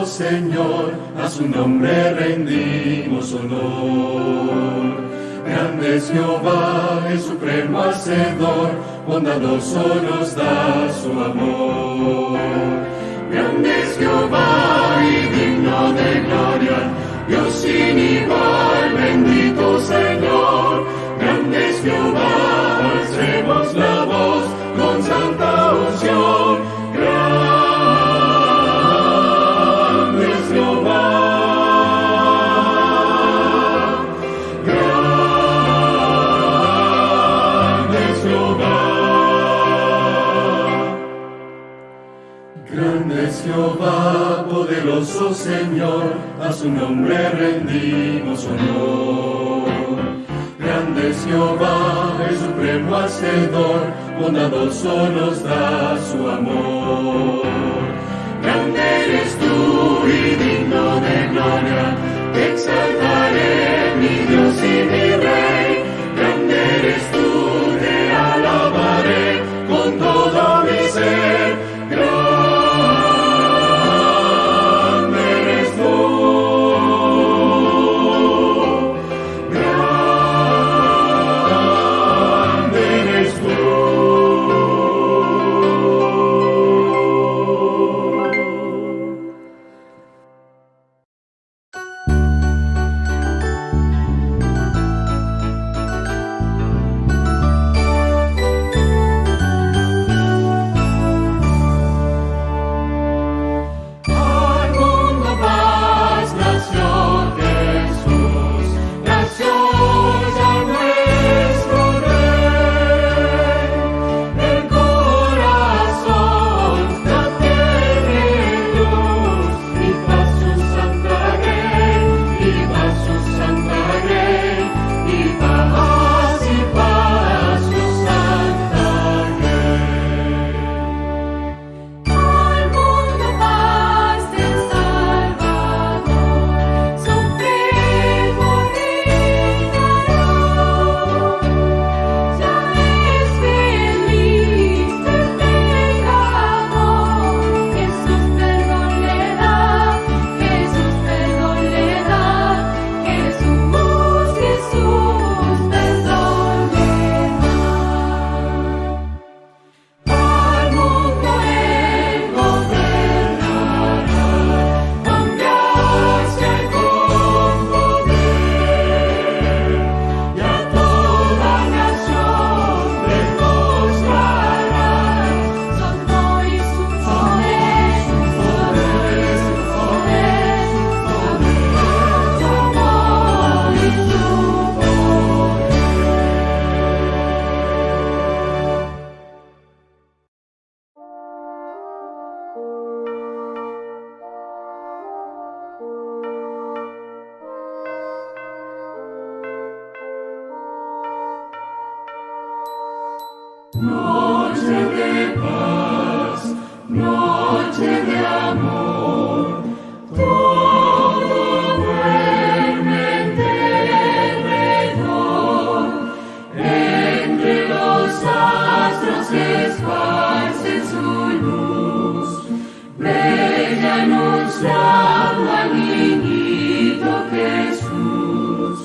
poderoso Señor, a su nombre rendimos honor. Grande es Jehová, el supremo hacedor, bondadoso nos da su amor. Grande es Jehová y digno de gloria, Dios sin igual, bendito Señor. Grande es Jehová, alcemos la voz con santa unción. Grande es Jehová. Grande es Jehová. Grande es Jehová, poderoso Señor, a su nombre rendimos honor. Grande es Jehová, el supremo hacedor, bondadoso nos da su amor. Grande eres tú y digno de gloria, te exaltaré, mi Dios y mi Rey. Grande eres tú, te alabaré con todo mi ser. Grande eres tú. Grande eres tú. Noche de paz, noche de amor, todo duerme en derredor. Entre los astros que esparcen su luz, brilla anunciando al niñito Jesús.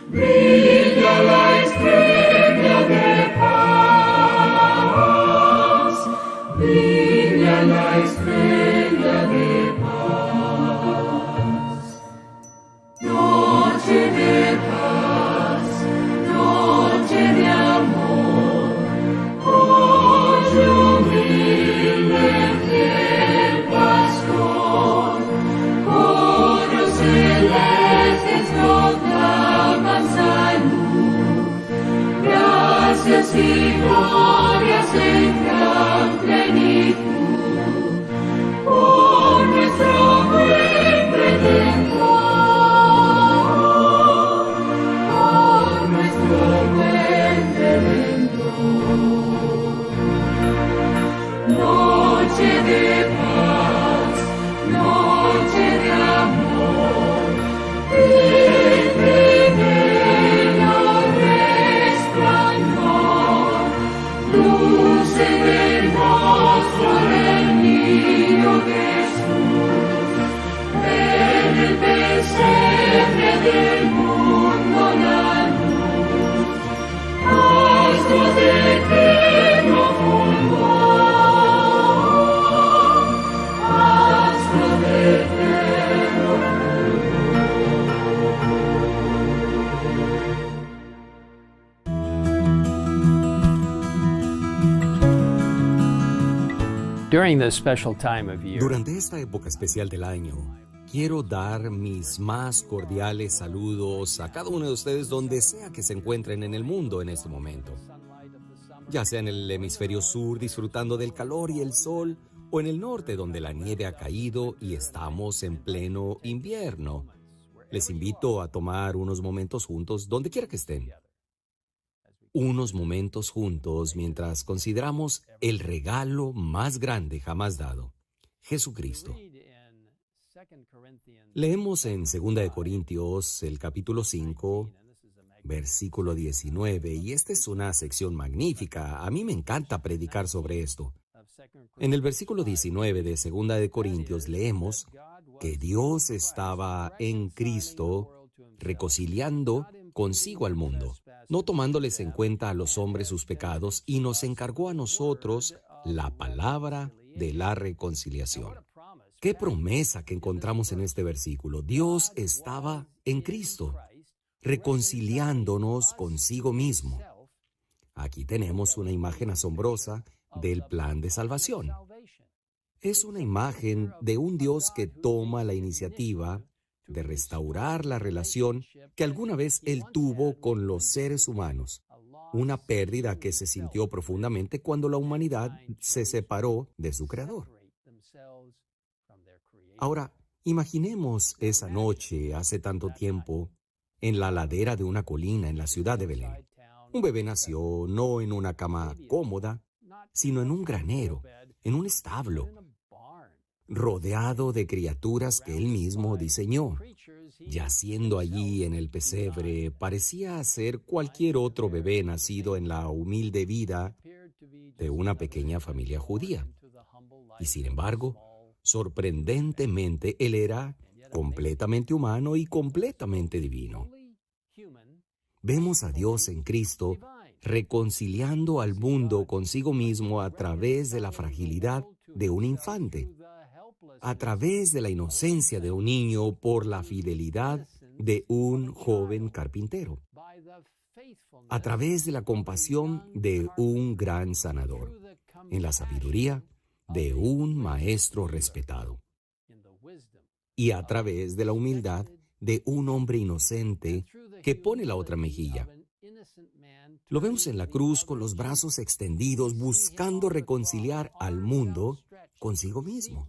Brilla la estrella de paz, brilla la estrella de paz. Noche de paz, noche de amor, hoy humilde fiel pastor, coros celestes proclaman salud, gracias y glorias en gran plenitud, por nuestro buen Redentor, por nuestro buen Redentor. Noche de paz, noche de amor, el pequeño resplandor, luz en el During this special time of year, Durante esta época especial del año, quiero dar mis más cordiales saludos a cada uno de ustedes donde sea que se encuentren en el mundo en este momento. Ya sea en el hemisferio sur disfrutando del calor y el sol, o en el norte donde la nieve ha caído y estamos en pleno invierno. Les invito a tomar unos momentos juntos donde quiera que estén. Unos momentos juntos mientras consideramos el regalo más grande jamás dado, Jesucristo. Leemos en 2 Corintios el capítulo 5, versículo 19, y esta es una sección magnífica. A mí me encanta predicar sobre esto. En el versículo 19 de 2 Corintios leemos que Dios estaba en Cristo reconciliando consigo al mundo, no tomándoles en cuenta a los hombres sus pecados, y nos encargó a nosotros la palabra de la reconciliación. ¡Qué promesa que encontramos en este versículo! Dios estaba en Cristo, reconciliándonos consigo mismo. Aquí tenemos una imagen asombrosa del plan de salvación. Es una imagen de un Dios que toma la iniciativa de restaurar la relación que alguna vez Él tuvo con los seres humanos, una pérdida que se sintió profundamente cuando la humanidad se separó de su Creador. Ahora, imaginemos esa noche, hace tanto tiempo, en la ladera de una colina en la ciudad de Belén. Un bebé nació no en una cama cómoda, sino en un granero, en un establo, rodeado de criaturas que él mismo diseñó. Yaciendo allí en el pesebre, parecía ser cualquier otro bebé nacido en la humilde vida de una pequeña familia judía. Y sin embargo, sorprendentemente, él era completamente humano y completamente divino. Vemos a Dios en Cristo reconciliando al mundo consigo mismo a través de la fragilidad de un infante, a través de la inocencia de un niño, por la fidelidad de un joven carpintero, a través de la compasión de un gran sanador, en la sabiduría de un maestro respetado, y a través de la humildad de un hombre inocente que pone la otra mejilla. Lo vemos en la cruz con los brazos extendidos, buscando reconciliar al mundo consigo mismo.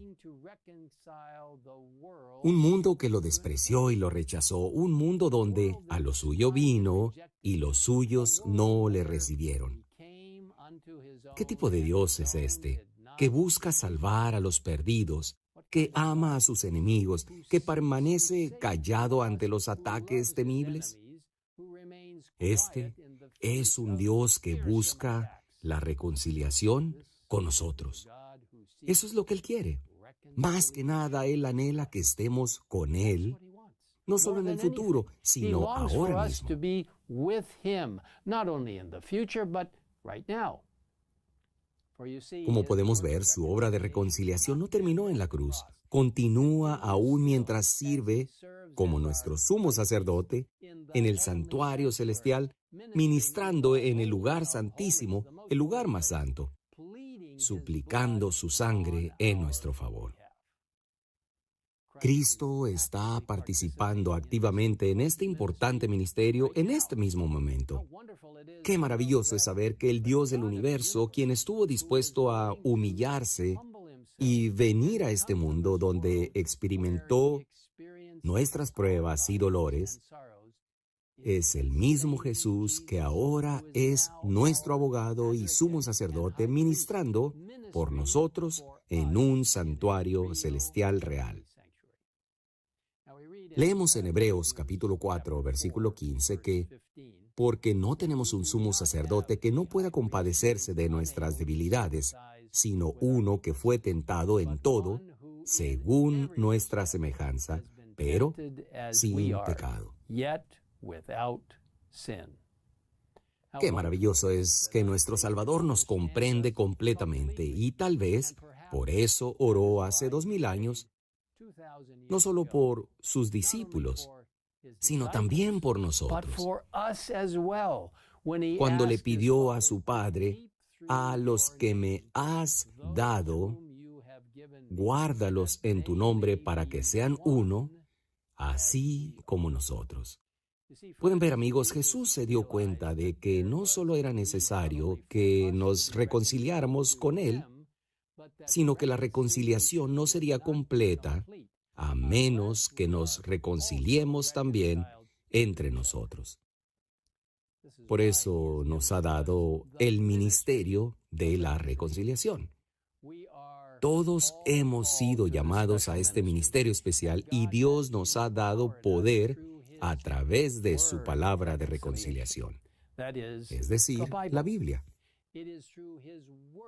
Un mundo que lo despreció y lo rechazó, un mundo donde a lo suyo vino y los suyos no le recibieron. ¿Qué tipo de Dios es este? Que busca salvar a los perdidos, que ama a sus enemigos, que permanece callado ante los ataques temibles. Este es un Dios que busca la reconciliación con nosotros. Eso es lo que Él quiere. Más que nada, Él anhela que estemos con Él, no solo en el futuro, sino ahora mismo. Como podemos ver, su obra de reconciliación no terminó en la cruz. Continúa aún mientras sirve como nuestro sumo sacerdote en el santuario celestial, ministrando en el lugar santísimo, el lugar más santo, suplicando su sangre en nuestro favor. Cristo está participando activamente en este importante ministerio en este mismo momento. Qué maravilloso es saber que el Dios del universo, quien estuvo dispuesto a humillarse y venir a este mundo donde experimentó nuestras pruebas y dolores, es el mismo Jesús que ahora es nuestro abogado y sumo sacerdote, ministrando por nosotros en un santuario celestial real. Leemos en Hebreos capítulo 4, versículo 15 que, porque no tenemos un sumo sacerdote que no pueda compadecerse de nuestras debilidades, sino uno que fue tentado en todo, según nuestra semejanza, pero sin pecado. Qué maravilloso es que nuestro Salvador nos comprende completamente y tal vez por eso oró hace 2000 años, no solo por sus discípulos, sino también por nosotros. Cuando le pidió a su Padre, a los que me has dado, guárdalos en tu nombre para que sean uno, así como nosotros. Pueden ver, amigos, Jesús se dio cuenta de que no solo era necesario que nos reconciliáramos con Él, sino que la reconciliación no sería completa a menos que nos reconciliemos también entre nosotros. Por eso nos ha dado el ministerio de la reconciliación. Todos hemos sido llamados a este ministerio especial y Dios nos ha dado poder a través de su palabra de reconciliación, es decir, la Biblia.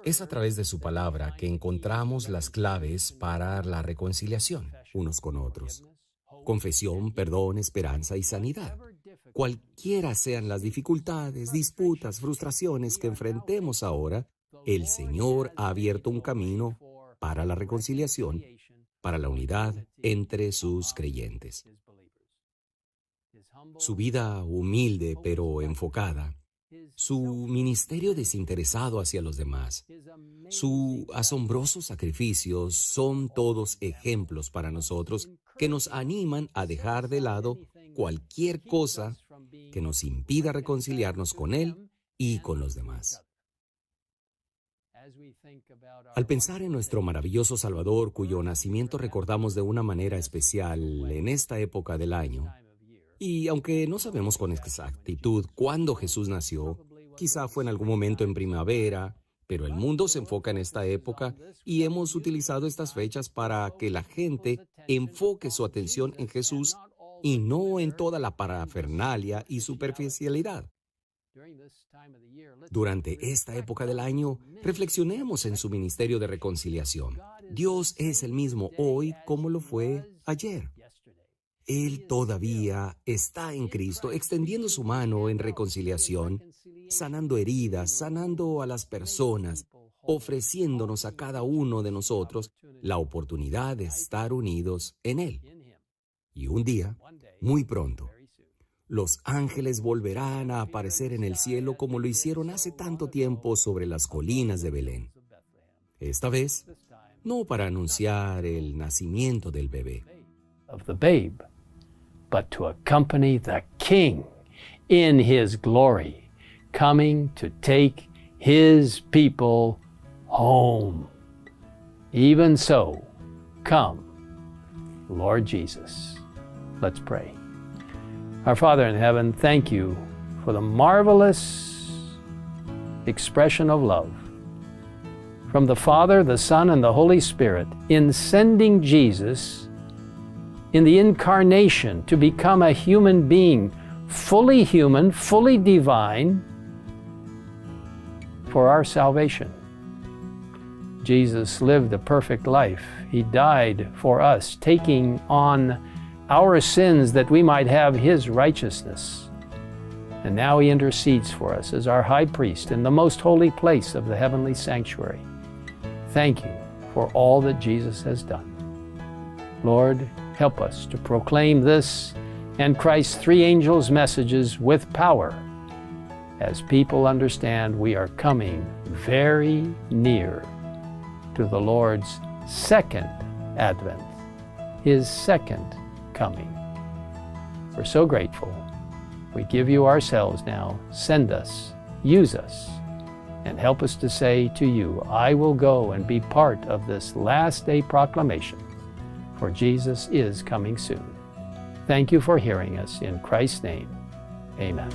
Es a través de su palabra que encontramos las claves para la reconciliación unos con otros. Confesión, perdón, esperanza y sanidad. Cualquiera sean las dificultades, disputas, frustraciones que enfrentemos ahora, el Señor ha abierto un camino para la reconciliación, para la unidad entre sus creyentes. Su vida humilde pero enfocada, su ministerio desinteresado hacia los demás, su asombroso sacrificio son todos ejemplos para nosotros que nos animan a dejar de lado cualquier cosa que nos impida reconciliarnos con Él y con los demás. Al pensar en nuestro maravilloso Salvador, cuyo nacimiento recordamos de una manera especial en esta época del año, y aunque no sabemos con exactitud cuándo Jesús nació, quizá fue en algún momento en primavera, pero el mundo se enfoca en esta época y hemos utilizado estas fechas para que la gente enfoque su atención en Jesús y no en toda la parafernalia y superficialidad. Durante esta época del año, reflexionemos en su ministerio de reconciliación. Dios es el mismo hoy como lo fue ayer. Él todavía está en Cristo, extendiendo su mano en reconciliación, sanando heridas, sanando a las personas, ofreciéndonos a cada uno de nosotros la oportunidad de estar unidos en Él. Y un día, muy pronto, los ángeles volverán a aparecer en el cielo como lo hicieron hace tanto tiempo sobre las colinas de Belén. Esta vez, no para anunciar el nacimiento del bebé, but to accompany the King in His glory, coming to take His people home. Even so, come, Lord Jesus. Let's pray. Our Father in heaven, thank you for the marvelous expression of love from the Father, the Son, and the Holy Spirit in sending Jesus in the incarnation to become a human being, fully human, fully divine, for our salvation. Jesus lived a perfect life. He died for us, taking on our sins that we might have His righteousness. And now He intercedes for us as our high priest in the most holy place of the heavenly sanctuary. Thank you for all that Jesus has done. Lord, help us to proclaim this and Christ's three angels' messages with power as people understand we are coming very near to the Lord's second advent, His second coming. We're so grateful. We give you ourselves now. Send us, use us, and help us to say to you, I will go and be part of this last day proclamation, for Jesus is coming soon. Thank you for hearing us. In Christ's name, amen.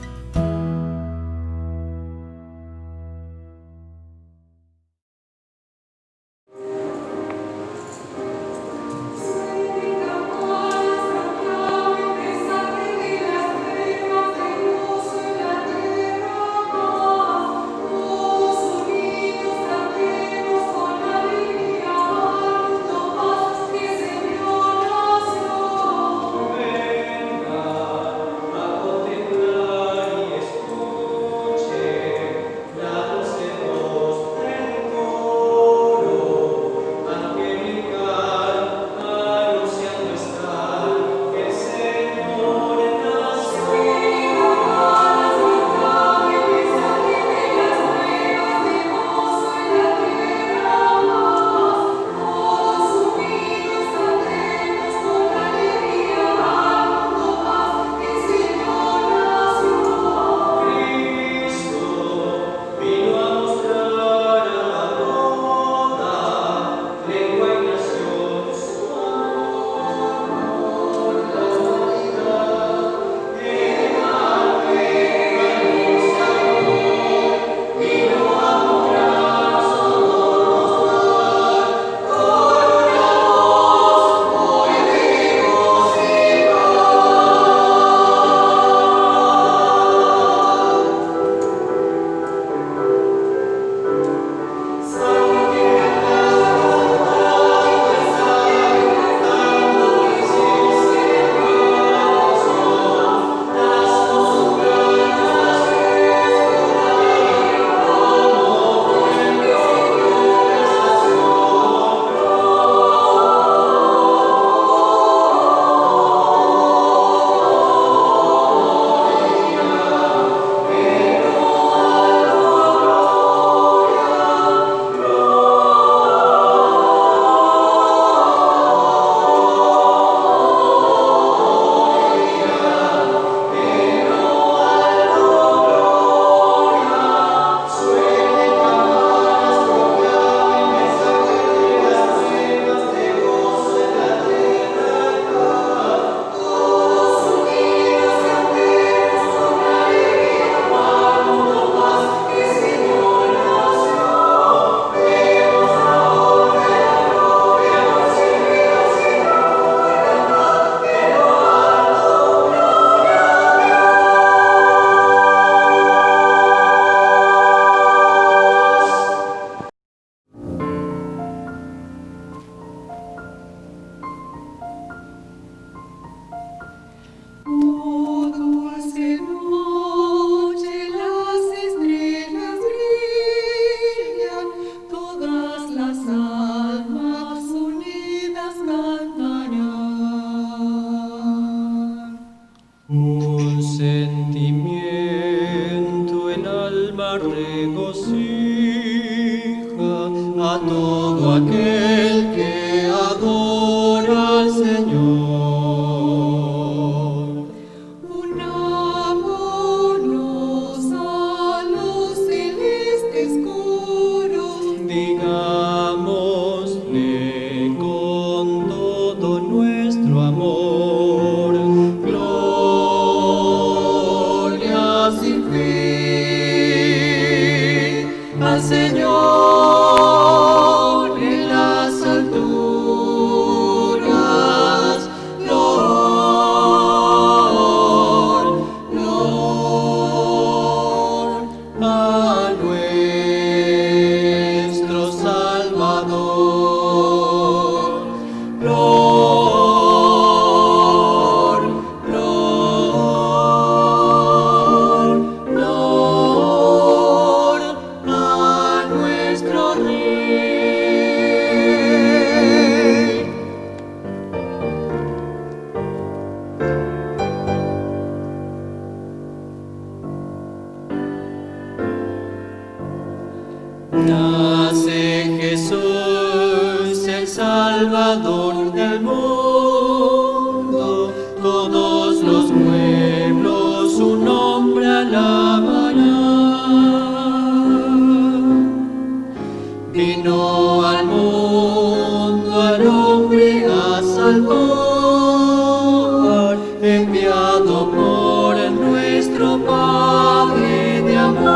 Un sentimiento en alma regocija a todo aquel que adora al Señor. Un vámonos a los celestes coros, Digámosle con todo nuestro amor, gloria sin fin al Señor en las alturas, Lord, Lord, a nuestro Salvador, Lord, Lord, Lord, a nuestro Rey. Nace Jesús, el Salvador del mundo, todos los pueblos su nombre alabarán. Vino al mundo al hombre a salvar, enviado por nuestro Padre de amor.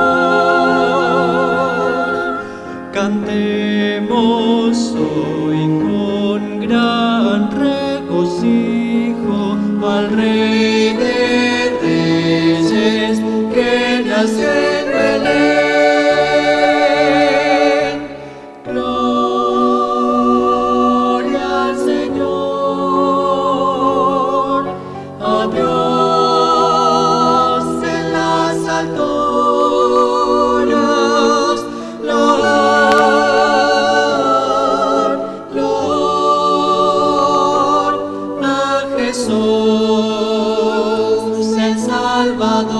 Cantemos hoy con gran regocijo al Rey de Reyes que nació en Belén. Gloria al Señor, a Dios en las alturas, Lord, Lord, a Jesús el Salvador.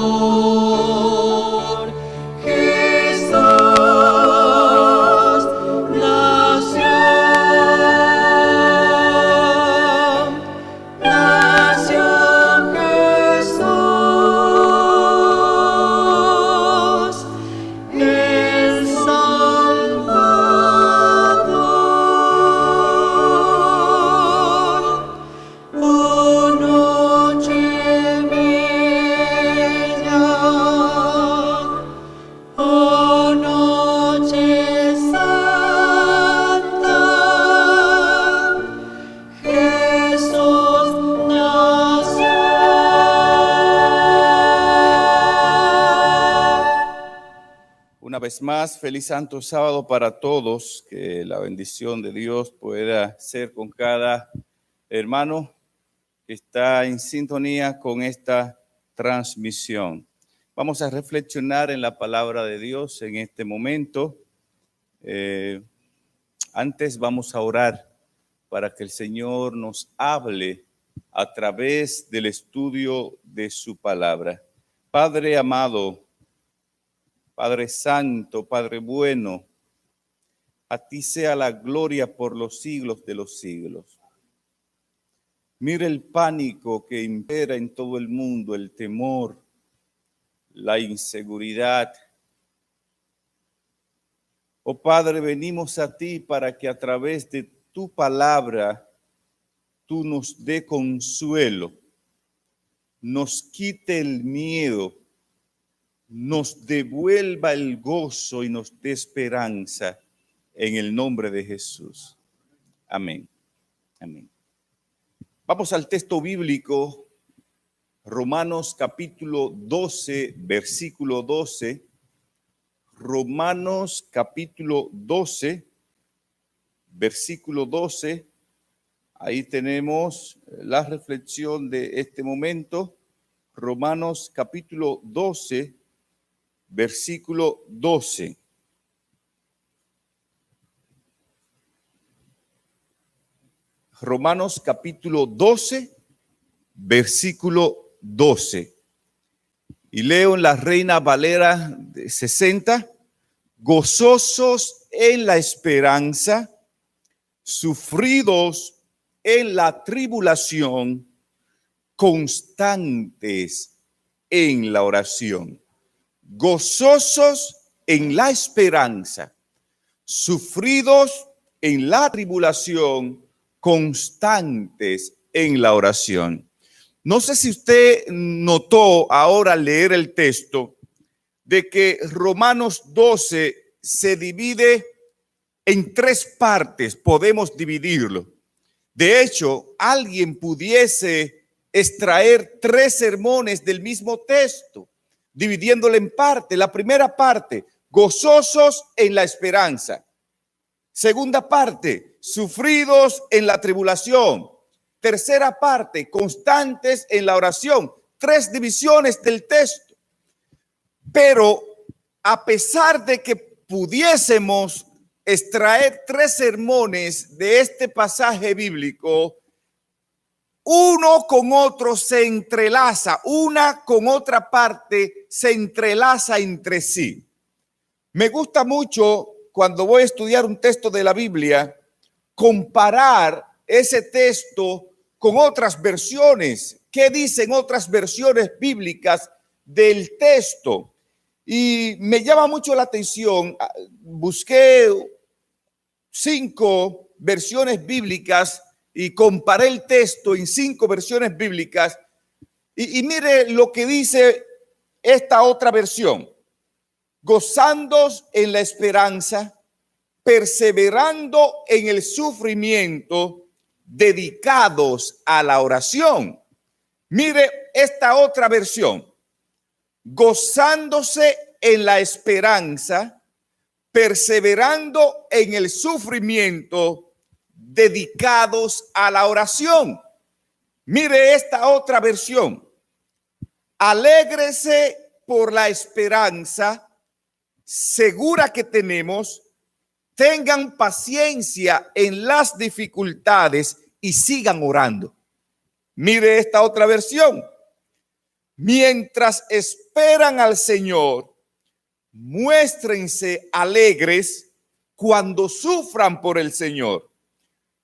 Jesús nació, nació Jesús, el Salvador. Oh, noche bella, oh, noche santa, Jesús nació. Una vez más, feliz Santo Sábado para todos, que la bendición de Dios pueda ser con cada hermano que está en sintonía con esta transmisión. Vamos a reflexionar en la palabra de Dios en este momento. Antes vamos a orar para que el Señor nos hable a través del estudio de su palabra. Padre amado, Padre santo, Padre bueno, a ti sea la gloria por los siglos de los siglos. Mira el pánico que impera en todo el mundo, el temor, la inseguridad. Oh Padre, venimos a ti para que a través de tu palabra tú nos dé consuelo, nos quite el miedo, nos devuelva el gozo y nos dé esperanza en el nombre de Jesús. Amén. Amén. Vamos al texto bíblico, Romanos capítulo 12, versículo 12. Romanos capítulo 12, versículo 12. Ahí tenemos la reflexión de este momento. Romanos capítulo 12, versículo 12. Romanos capítulo 12, versículo 12. Y leo en la Reina Valera de 60, gozosos en la esperanza, sufridos en la tribulación, constantes en la oración. Gozosos en la esperanza, sufridos en la tribulación, constantes en la oración. No sé si usted notó ahora al leer el texto de que Romanos 12 se divide en 3 partes, podemos dividirlo. De hecho, alguien pudiese extraer 3 sermones del mismo texto, dividiéndolo en parte. La primera parte, gozosos en la esperanza. Segunda parte, sufridos en la tribulación. Tercera parte, constantes en la oración. 3 divisiones del texto. Pero a pesar de que pudiésemos extraer 3 sermones de este pasaje bíblico, uno con otro se entrelaza, una con otra parte se entrelaza entre sí. Me gusta mucho cuando voy a estudiar un texto de la Biblia, comparar ese texto con otras versiones. ¿Qué dicen otras versiones bíblicas del texto? Y me llama mucho la atención. Busqué 5 versiones bíblicas y comparé el texto en 5 versiones bíblicas. Y mire lo que dice esta otra versión. Gozándoos en la esperanza, perseverando en el sufrimiento, dedicados a la oración. Mire esta otra versión. Gozándose en la esperanza, perseverando en el sufrimiento, dedicados a la oración. Mire esta otra versión. Alégrese por la esperanza segura que tenemos, tengan paciencia en las dificultades y sigan orando. Mire esta otra versión. Mientras esperan al Señor, muéstrense alegres cuando sufran por el Señor.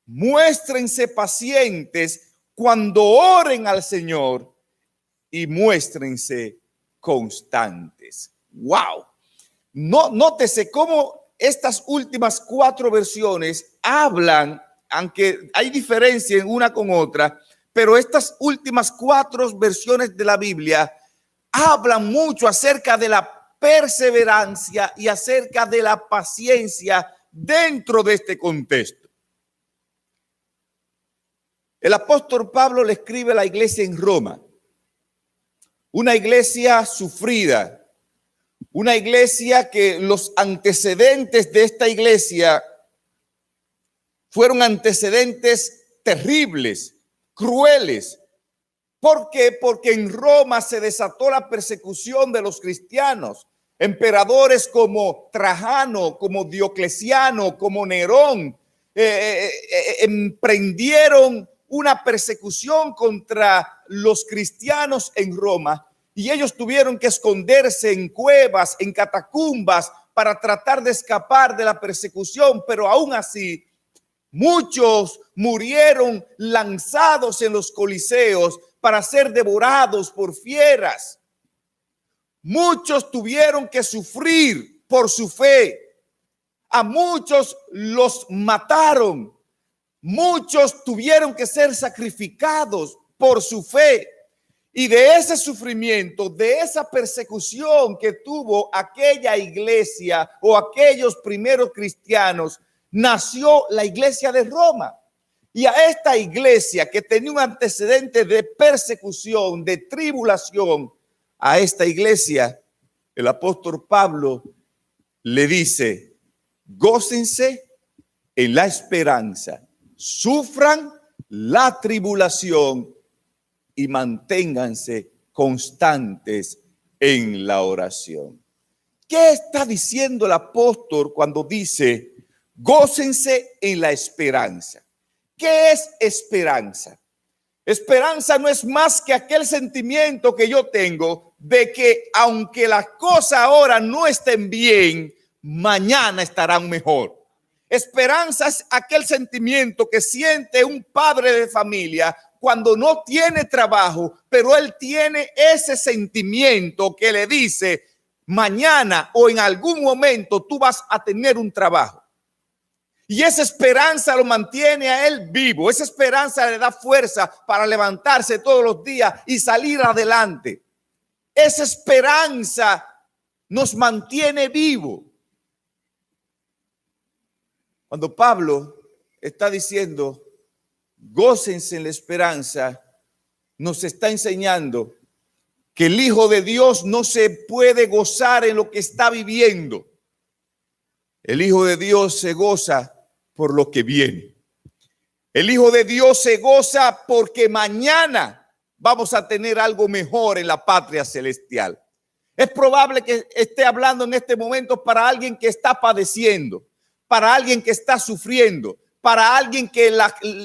Muéstrense pacientes cuando oren al Señor y muéstrense constantes. ¡Wow! No, nótese cómo estas últimas 4 versiones hablan, aunque hay diferencia en una con otra, pero estas últimas 4 versiones de la Biblia hablan mucho acerca de la perseverancia y acerca de la paciencia dentro de este contexto. El apóstol Pablo le escribe a la iglesia en Roma, una iglesia sufrida, una iglesia que los antecedentes de esta iglesia fueron antecedentes terribles, crueles. ¿Por qué? Porque en Roma se desató la persecución de los cristianos. Emperadores como Trajano, como Diocleciano, como Nerón, emprendieron una persecución contra los cristianos en Roma. Y ellos tuvieron que esconderse en cuevas, en catacumbas, para tratar de escapar de la persecución. Pero aún así, muchos murieron lanzados en los coliseos para ser devorados por fieras. Muchos tuvieron que sufrir por su fe. A muchos los mataron. Muchos tuvieron que ser sacrificados por su fe. Y de ese sufrimiento, de esa persecución que tuvo aquella iglesia o aquellos primeros cristianos, nació la iglesia de Roma. Y a esta iglesia que tenía un antecedente de persecución, de tribulación, a esta iglesia, el apóstol Pablo le dice: gócense en la esperanza, sufran la tribulación y manténganse constantes en la oración. ¿Qué está diciendo el apóstol cuando dice gócense en la esperanza? ¿Qué es esperanza? Esperanza no es más que aquel sentimiento que yo tengo de que aunque las cosas ahora no estén bien, mañana estarán mejor. Esperanza es aquel sentimiento que siente un padre de familia cuando no tiene trabajo, pero él tiene ese sentimiento que le dice, mañana o en algún momento tú vas a tener un trabajo. Y esa esperanza lo mantiene a él vivo. Esa esperanza le da fuerza para levantarse todos los días y salir adelante. Esa esperanza nos mantiene vivo. Cuando Pablo está diciendo, gócense en la esperanza, nos está enseñando que el Hijo de Dios no se puede gozar en lo que está viviendo. El Hijo de Dios se goza por lo que viene. El Hijo de Dios se goza porque mañana vamos a tener algo mejor en la patria celestial. Es probable que esté hablando en este momento para alguien que está padeciendo, para alguien que está sufriendo, para alguien que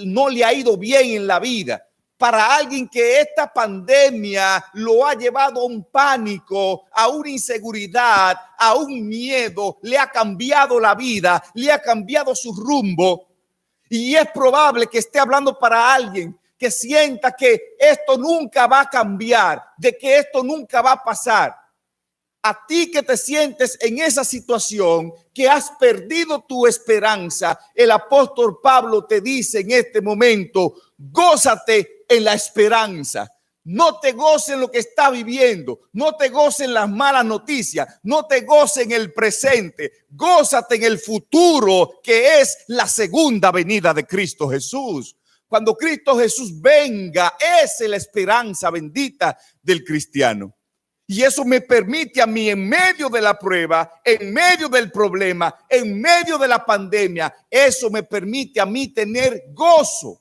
no le ha ido bien en la vida, para alguien que esta pandemia lo ha llevado a un pánico, a una inseguridad, a un miedo, le ha cambiado la vida, le ha cambiado su rumbo. Y es probable que esté hablando para alguien que sienta que esto nunca va a cambiar, de que esto nunca va a pasar. A ti que te sientes en esa situación, que has perdido tu esperanza, el apóstol Pablo te dice en este momento, gózate en la esperanza. No te goces en lo que está viviendo, no te goces en las malas noticias, no te goces en el presente, gózate en el futuro, que es la segunda venida de Cristo Jesús. Cuando Cristo Jesús venga, esa es la esperanza bendita del cristiano. Y eso me permite a mí, en medio de la prueba, en medio del problema, en medio de la pandemia, eso me permite a mí tener gozo.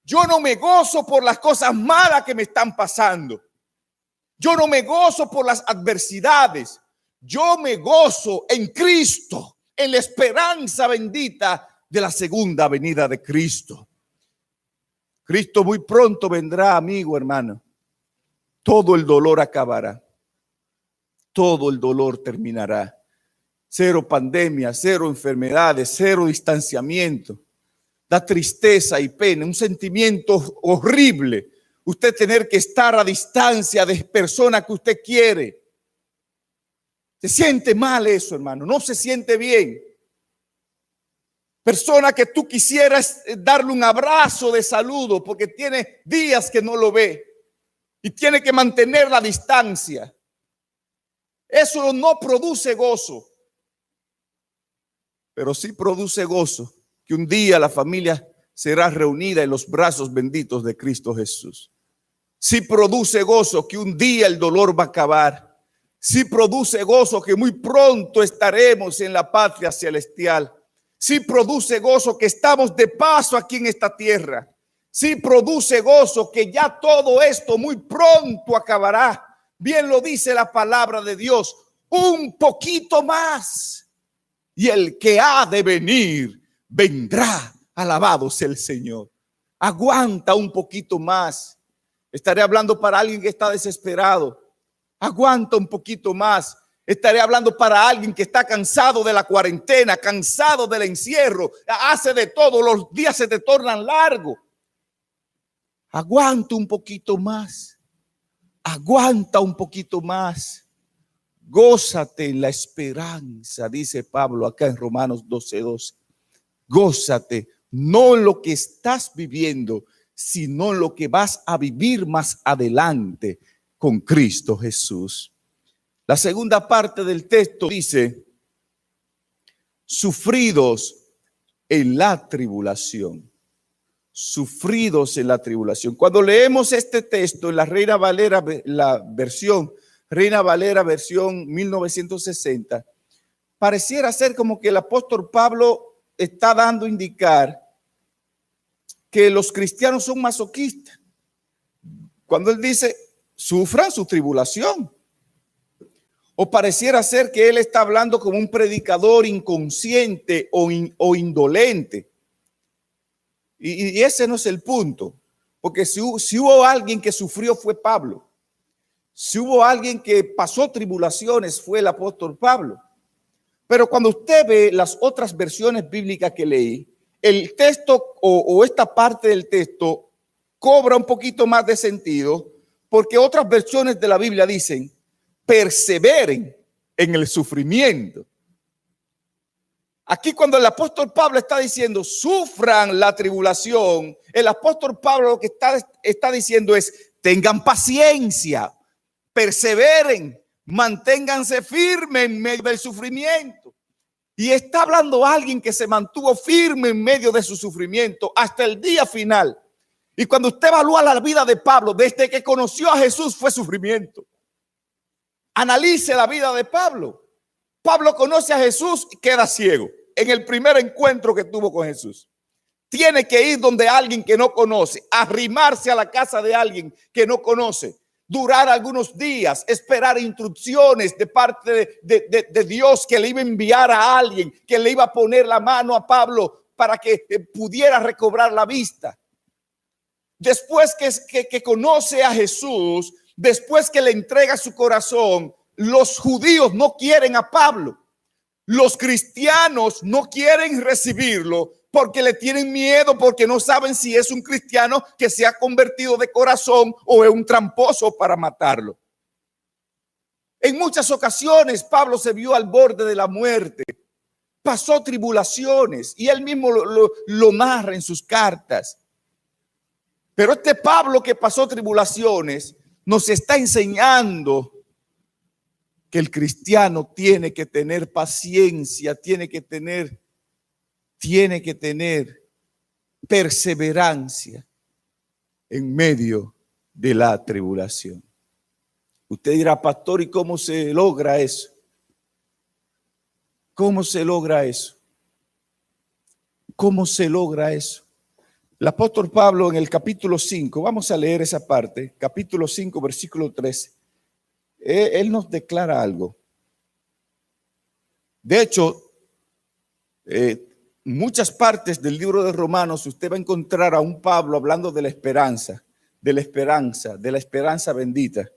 Yo no me gozo por las cosas malas que me están pasando. Yo no me gozo por las adversidades. Yo me gozo en Cristo, en la esperanza bendita de la segunda venida de Cristo. Cristo muy pronto vendrá, amigo, hermano. Todo el dolor acabará. Todo el dolor terminará. Cero pandemia, cero enfermedades, cero distanciamiento. Da tristeza y pena, un sentimiento horrible. Usted tener que estar a distancia de personas que usted quiere. Se siente mal eso, hermano. No se siente bien. Persona que tú quisieras darle un abrazo de saludo porque tiene días que no lo ve. Y tiene que mantener la distancia. Eso no produce gozo. Pero sí produce gozo que un día la familia será reunida en los brazos benditos de Cristo Jesús. Sí produce gozo que un día el dolor va a acabar. Sí produce gozo que muy pronto estaremos en la patria celestial. Sí produce gozo que estamos de paso aquí en esta tierra. Sí produce gozo que ya todo esto muy pronto acabará. Bien lo dice la palabra de Dios. Un poquito más. Y el que ha de venir, vendrá. Alabado sea el Señor. Aguanta un poquito más. Estaré hablando para alguien que está desesperado. Aguanta un poquito más. Estaré hablando para alguien que está cansado de la cuarentena, cansado del encierro. Hace de todo, los días se te tornan largos. Aguanta un poquito más. Aguanta un poquito más. Gózate en la esperanza, dice Pablo acá en Romanos 12:12. Gózate, no en lo que estás viviendo, sino en lo que vas a vivir más adelante con Cristo Jesús. La segunda parte del texto dice, sufridos en la tribulación. Sufridos en la tribulación. Cuando leemos este texto en la Reina Valera, Reina Valera versión 1960, pareciera ser como que el apóstol Pablo está dando a indicar que los cristianos son masoquistas. Cuando él dice, sufran su tribulación. O pareciera ser que él está hablando como un predicador inconsciente o indolente. Y ese no es el punto. Porque si hubo alguien que sufrió fue Pablo. Si hubo alguien que pasó tribulaciones fue el apóstol Pablo. Pero cuando usted ve las otras versiones bíblicas que leí, el texto o esta parte del texto cobra un poquito más de sentido, porque otras versiones de la Biblia dicen, perseveren en el sufrimiento. Aquí cuando el apóstol Pablo está diciendo, sufran la tribulación, el apóstol Pablo lo que está diciendo es, tengan paciencia, perseveren, manténganse firmes en medio del sufrimiento. Y está hablando alguien que se mantuvo firme en medio de su sufrimiento hasta el día final. Y cuando usted evalúa la vida de Pablo, desde que conoció a Jesús fue sufrimiento. Analice la vida de Pablo. Pablo conoce a Jesús y queda ciego en el primer encuentro que tuvo con Jesús. Tiene que ir donde alguien que no conoce, arrimarse a la casa de alguien que no conoce, durar algunos días, esperar instrucciones de parte de Dios que le iba a enviar a alguien, que le iba a poner la mano a Pablo para que pudiera recobrar la vista. Después que conoce a Jesús, después que le entrega su corazón, los judíos no quieren a Pablo. Los cristianos no quieren recibirlo porque le tienen miedo, porque no saben si es un cristiano que se ha convertido de corazón o es un tramposo para matarlo. En muchas ocasiones Pablo se vio al borde de la muerte, pasó tribulaciones y él mismo lo narra en sus cartas. Pero este Pablo que pasó tribulaciones nos está enseñando que el cristiano tiene que tener paciencia, tiene que tener perseverancia en medio de la tribulación. Usted dirá, pastor, ¿y cómo se logra eso? ¿Cómo se logra eso? ¿Cómo se logra eso? El apóstol Pablo en el capítulo 5, vamos a leer esa parte, capítulo 5, versículo 13. Él nos declara algo. De hecho, muchas partes del libro de Romanos usted va a encontrar a un Pablo hablando de la esperanza, de la esperanza bendita.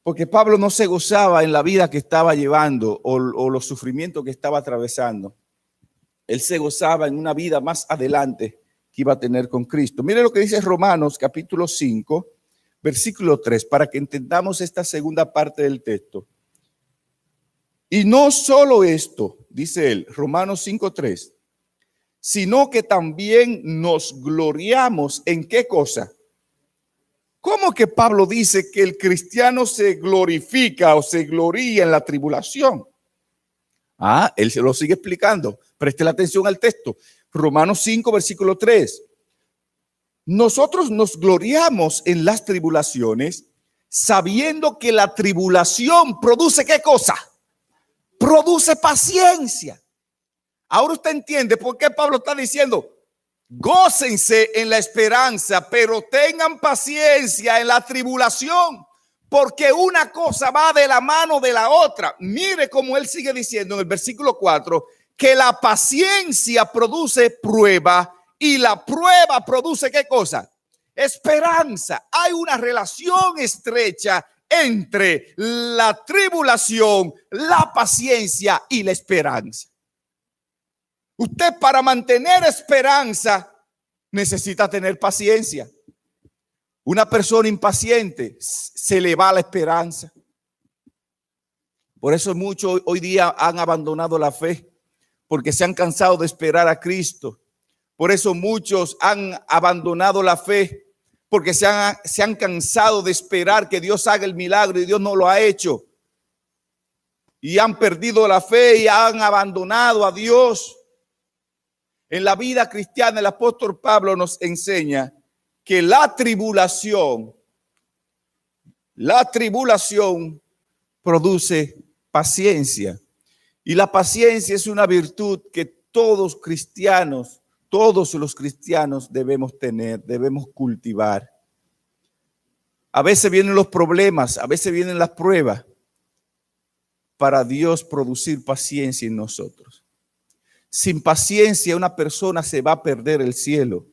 Porque Pablo no se gozaba en la vida que estaba llevando o los sufrimientos que estaba atravesando. Él se gozaba en una vida más adelante que iba a tener con Cristo. Mire lo que dice Romanos capítulo 5, versículo 3, para que entendamos esta segunda parte del texto. Y no solo esto, dice él, Romanos 5:3, sino que también nos gloriamos en ¿qué cosa? ¿Cómo que Pablo dice que el cristiano se glorifica o se gloría en la tribulación? Él se lo sigue explicando. Preste la atención al texto. Romanos 5, versículo 3. Nosotros nos gloriamos en las tribulaciones, sabiendo que la tribulación produce ¿qué cosa? Produce paciencia. Ahora usted entiende por qué Pablo está diciendo, gócense en la esperanza, pero tengan paciencia en la tribulación, porque una cosa va de la mano de la otra. Mire cómo él sigue diciendo en el versículo 4, que la paciencia produce prueba y la prueba produce ¿qué cosa? Esperanza. Hay una relación estrecha entre la tribulación, la paciencia y la esperanza. Usted para mantener esperanza necesita tener paciencia. Una persona impaciente se le va la esperanza. Por eso muchos hoy día han abandonado la fe, porque se han cansado de esperar a Cristo. Por eso muchos han abandonado la fe, porque se han cansado de esperar que Dios haga el milagro y Dios no lo ha hecho. Y han perdido la fe y han abandonado a Dios. En la vida cristiana, el apóstol Pablo nos enseña que la tribulación produce paciencia. Y la paciencia es una virtud que todos los cristianos debemos tener, debemos cultivar. A veces vienen los problemas, a veces vienen las pruebas para Dios producir paciencia en nosotros. Sin paciencia una persona se va a perder el cielo.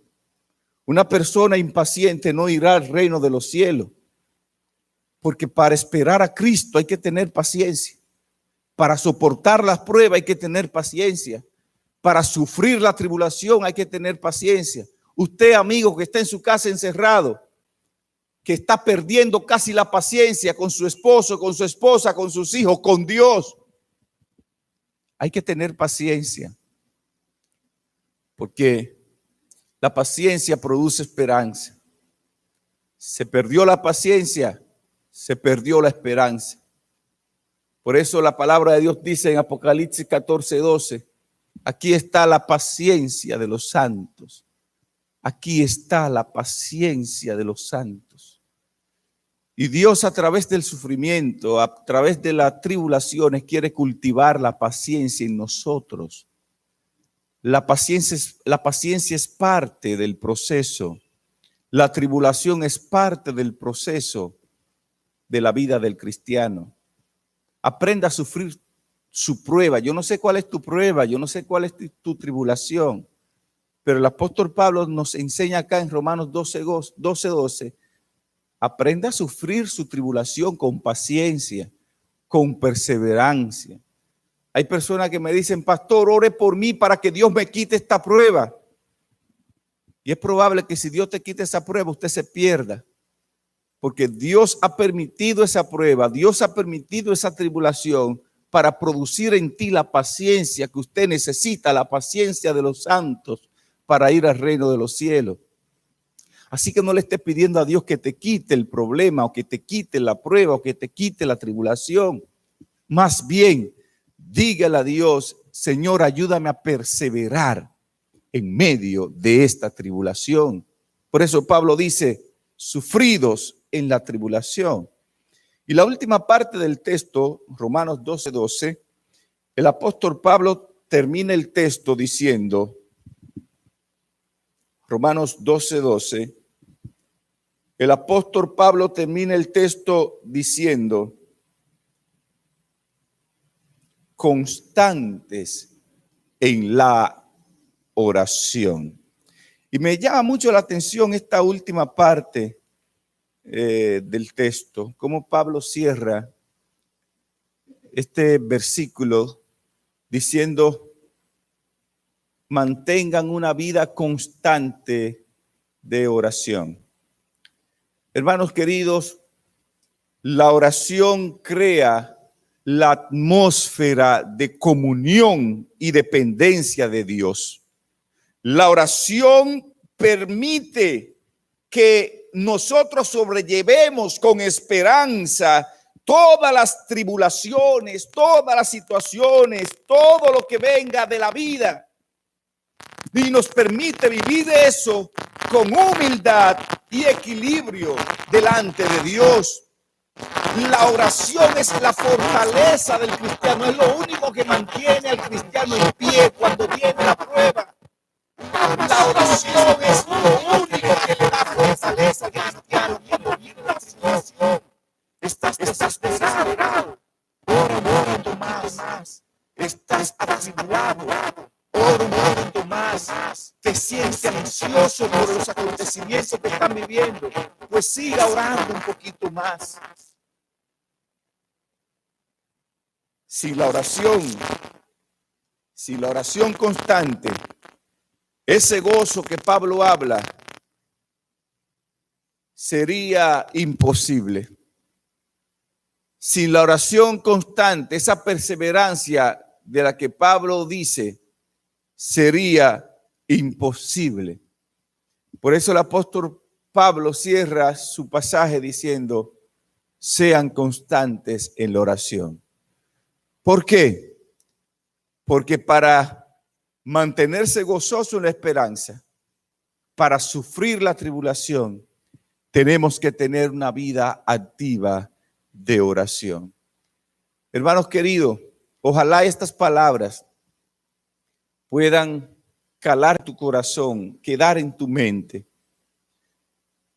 Una persona impaciente no irá al reino de los cielos, porque para esperar a Cristo hay que tener paciencia. Para soportar las pruebas hay que tener paciencia. Para sufrir la tribulación hay que tener paciencia. Usted, amigo, que está en su casa encerrado, que está perdiendo casi la paciencia con su esposo, con su esposa, con sus hijos, con Dios, hay que tener paciencia, porque la paciencia produce esperanza. Se perdió la paciencia, se perdió la esperanza. Por eso la palabra de Dios dice en Apocalipsis 14:12, aquí está la paciencia de los santos. Aquí está la paciencia de los santos. Y Dios, a través del sufrimiento, a través de las tribulaciones, quiere cultivar la paciencia en nosotros. La paciencia es parte del proceso. La tribulación es parte del proceso de la vida del cristiano. Aprenda a sufrir su prueba. Yo no sé cuál es tu prueba, yo no sé cuál es tu tribulación, pero el apóstol Pablo nos enseña acá en Romanos 12:12, aprenda a sufrir su tribulación con paciencia, con perseverancia. Hay personas que me dicen, pastor, ore por mí para que Dios me quite esta prueba. Y es probable que si Dios te quite esa prueba, usted se pierda. Porque Dios ha permitido esa prueba, Dios ha permitido esa tribulación para producir en ti la paciencia que usted necesita, la paciencia de los santos para ir al reino de los cielos. Así que no le estés pidiendo a Dios que te quite el problema o que te quite la prueba o que te quite la tribulación. Más bien, dígale a Dios, Señor, ayúdame a perseverar en medio de esta tribulación. Por eso Pablo dice, sufridos en la tribulación. Y la última parte del texto, Romanos 12:12, el apóstol Pablo termina el texto diciendo, Romanos 12:12, el apóstol Pablo termina el texto diciendo, constantes en la oración. Y me llama mucho la atención esta última parte del texto, cómo Pablo cierra este versículo diciendo, mantengan una vida constante de oración. Hermanos queridos, la oración crea la atmósfera de comunión y dependencia de Dios. La oración permite que nosotros sobrellevemos con esperanza todas las tribulaciones, todas las situaciones, todo lo que venga de la vida. Y nos permite vivir eso con humildad y equilibrio delante de Dios. La oración es la fortaleza del cristiano, es lo único que mantiene al cristiano en pie cuando viene la prueba. La oración es lo único que le da fortaleza al cristiano cuando viene la situación. Estás desesperado, orando más. Estás atribulado, orando más. Te sientes ansioso por los acontecimientos que están viviendo, pues siga orando un poquito más. Si la oración constante, ese gozo que Pablo habla, sería imposible. Sin la oración constante, esa perseverancia de la que Pablo dice, sería imposible. Por eso el apóstol Pablo cierra su pasaje diciendo, sean constantes en la oración. ¿Por qué? Porque para mantenerse gozoso en la esperanza, para sufrir la tribulación, tenemos que tener una vida activa de oración. Hermanos queridos, ojalá estas palabras puedan calar tu corazón, quedar en tu mente,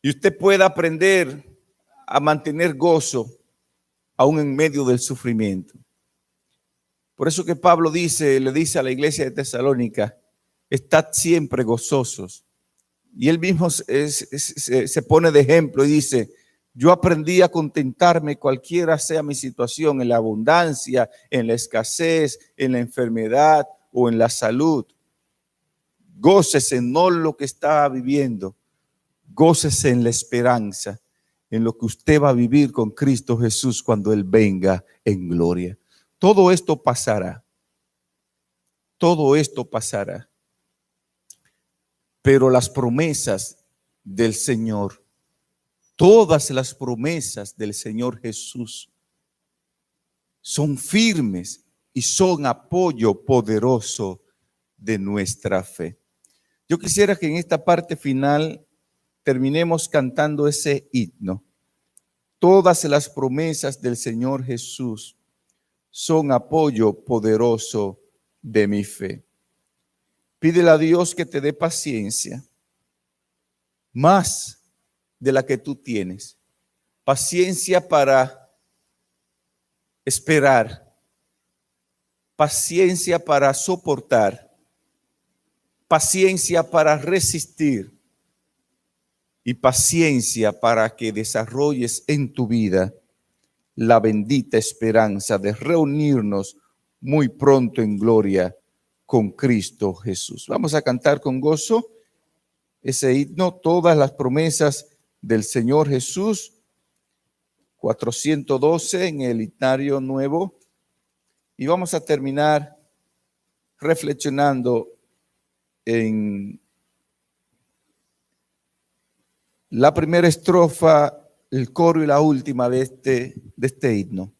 y usted pueda aprender a mantener gozo aún en medio del sufrimiento. Por eso que Pablo le dice a la iglesia de Tesalónica, estad siempre gozosos, Y él mismo se pone de ejemplo y dice, yo aprendí a contentarme cualquiera sea mi situación, en la abundancia, en la escasez, en la enfermedad o en la salud. Gócese no en lo que está viviendo, gócese en la esperanza, en lo que usted va a vivir con Cristo Jesús cuando Él venga en gloria. Todo esto pasará. Todo esto pasará. Pero las promesas del Señor, todas las promesas del Señor Jesús son firmes y son apoyo poderoso de nuestra fe. Yo quisiera que en esta parte final terminemos cantando ese himno. Todas las promesas del Señor Jesús son apoyo poderoso de mi fe. Pídele a Dios que te dé paciencia, más de la que tú tienes. Paciencia para esperar, paciencia para soportar, paciencia para resistir y paciencia para que desarrolles en tu vida la bendita esperanza de reunirnos muy pronto en gloria con Cristo Jesús. Vamos a cantar con gozo ese himno, todas las promesas del Señor Jesús, 412 en el himnario nuevo, y vamos a terminar reflexionando en la primera estrofa, el coro y la última de este himno.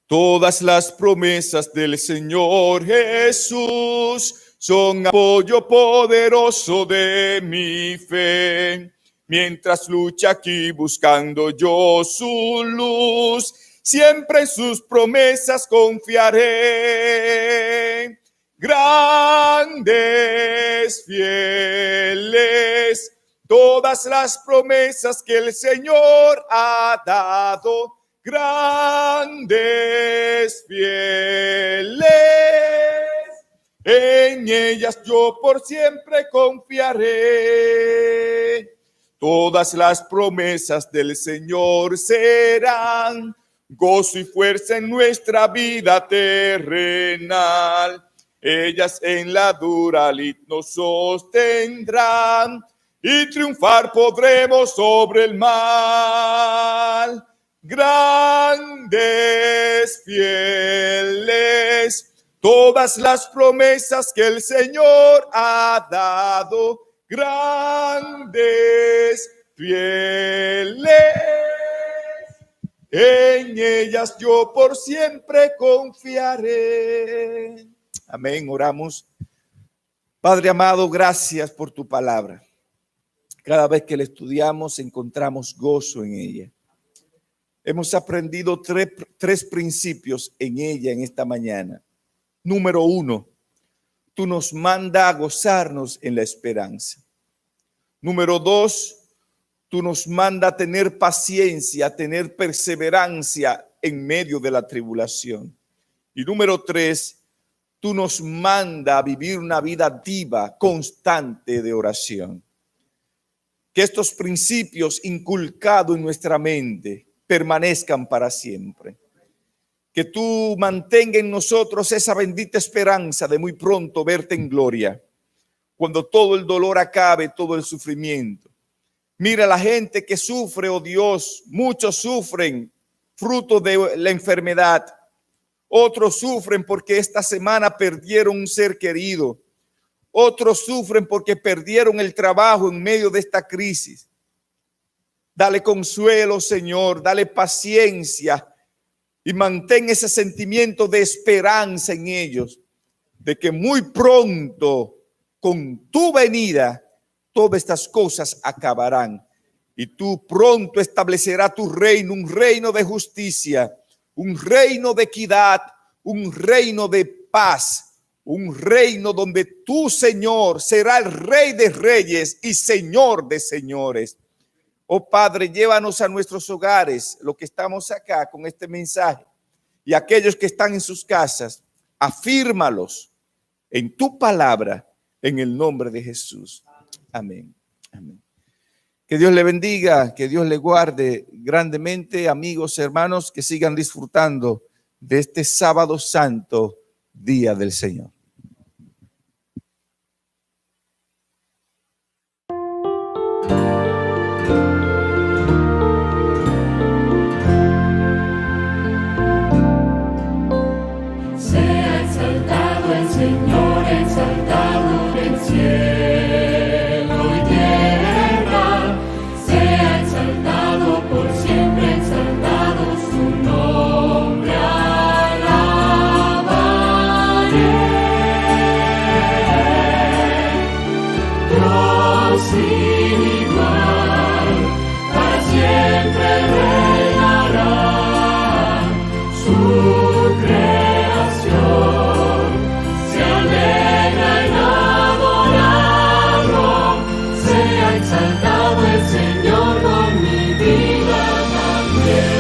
Todas las promesas del Señor Jesús son apoyo poderoso de mi fe. Mientras lucha aquí buscando yo su luz, siempre en sus promesas confiaré. Grandes, fieles, todas las promesas que el Señor ha dado. Grandes, fieles, en ellas yo por siempre confiaré. Todas las promesas del Señor serán gozo y fuerza en nuestra vida terrenal. Ellas en la dura lid nos sostendrán y triunfar podremos sobre el mal. Grandes, fieles, todas las promesas que el Señor ha dado. Grandes, fieles, en ellas yo por siempre confiaré. Amén, oramos. Padre amado, gracias por tu palabra. Cada vez que la estudiamos encontramos gozo en ella. Hemos aprendido tres principios en ella en esta mañana. Número 1, tú nos mandas a gozarnos en la esperanza. Número 2, tú nos mandas a tener paciencia, a tener perseverancia en medio de la tribulación. Y número 3, tú nos mandas a vivir una vida activa, constante de oración. Que estos principios inculcados en nuestra mente permanezcan para siempre. Que tú mantengas en nosotros esa bendita esperanza de muy pronto verte en gloria. Cuando todo el dolor acabe, todo el sufrimiento. Mira la gente que sufre, oh Dios, muchos sufren fruto de la enfermedad. Otros sufren porque esta semana perdieron un ser querido. Otros sufren porque perdieron el trabajo en medio de esta crisis. Dale consuelo, Señor, dale paciencia y mantén ese sentimiento de esperanza en ellos, de que muy pronto, con tu venida, todas estas cosas acabarán y tú pronto establecerás tu reino, un reino de justicia, un reino de equidad, un reino de paz, un reino donde tú, Señor, será el Rey de reyes y Señor de señores. Oh Padre, llévanos a nuestros hogares, los que estamos acá con este mensaje, y aquellos que están en sus casas, afírmalos en tu palabra, en el nombre de Jesús. Amén. Amén. Que Dios le bendiga, que Dios le guarde grandemente, amigos, hermanos, que sigan disfrutando de este sábado santo, día del Señor. Sea exaltado el Señor, exaltado en el cielo y tierra. Sea exaltado por siempre, exaltado su nombre alabaré. Dios sin igual, para siempre reinará. Su creación se alegra en adorarlo. Sea exaltado el Señor con mi vida también.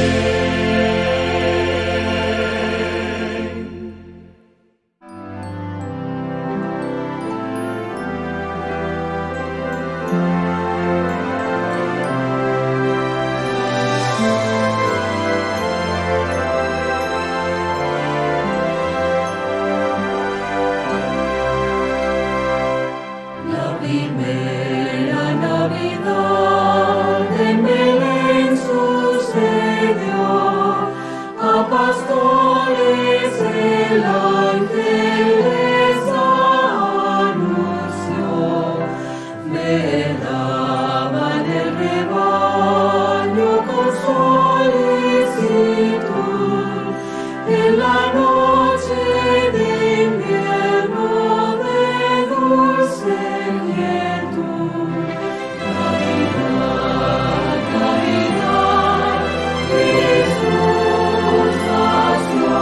La primera Navidad en Belén sucedió, a pastores el ángel les anunció. Velaban el rebaño con solicitud, en la noche de invierno de dulce quietud. Navidad, Navidad, Jesús nació,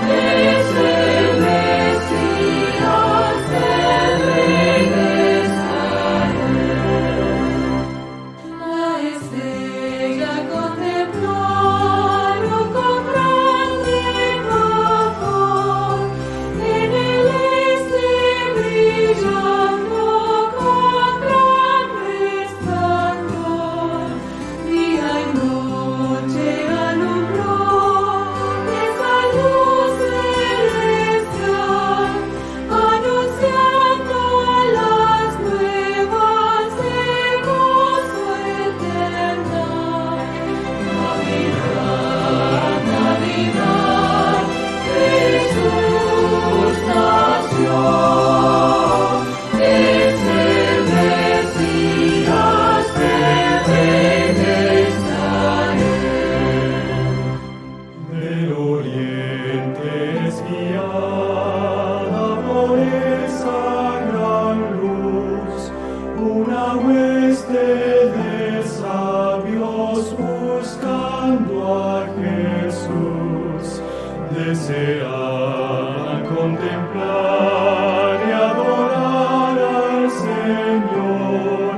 es el Mesías, el Rey de Israel. La estrella contemplaron con grande pavor, en el este brillando con gran resplandor. Día y noche alumbró esa luz celestial, anunciando a las nuevas el gozo eterno. Navidad, Navidad, Jesús nació, es el Mesías, el Rey de Israel. Del oriente es guiada por esa gran luz, una hueste de sabios buscando a Jesús, desean contemplar y adorar al Señor,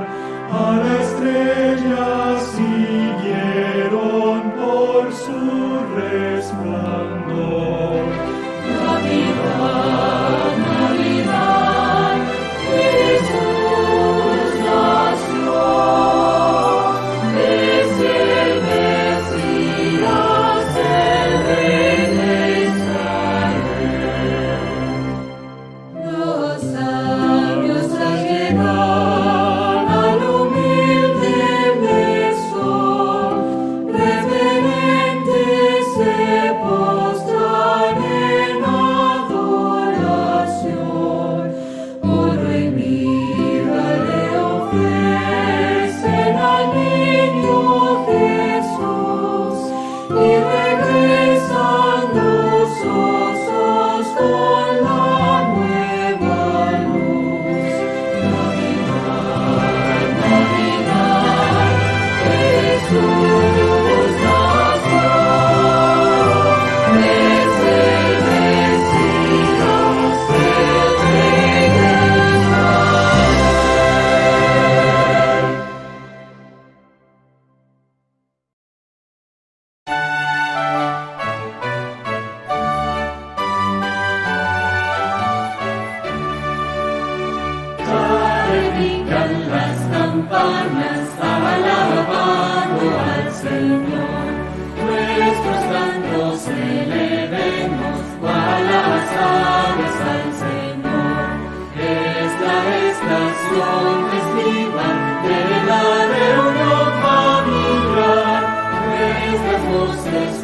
a la estrella siguieron por su resplandor. Navidad, Navidad, Jesús nació, es el Mesías, el Rey de Israel. Los sabios al llegar al humilde personas alabando al Señor. Nuestros cantos elevemos cual las aves al Señor. Es la estación festiva de la reunión familiar. Nuestras voces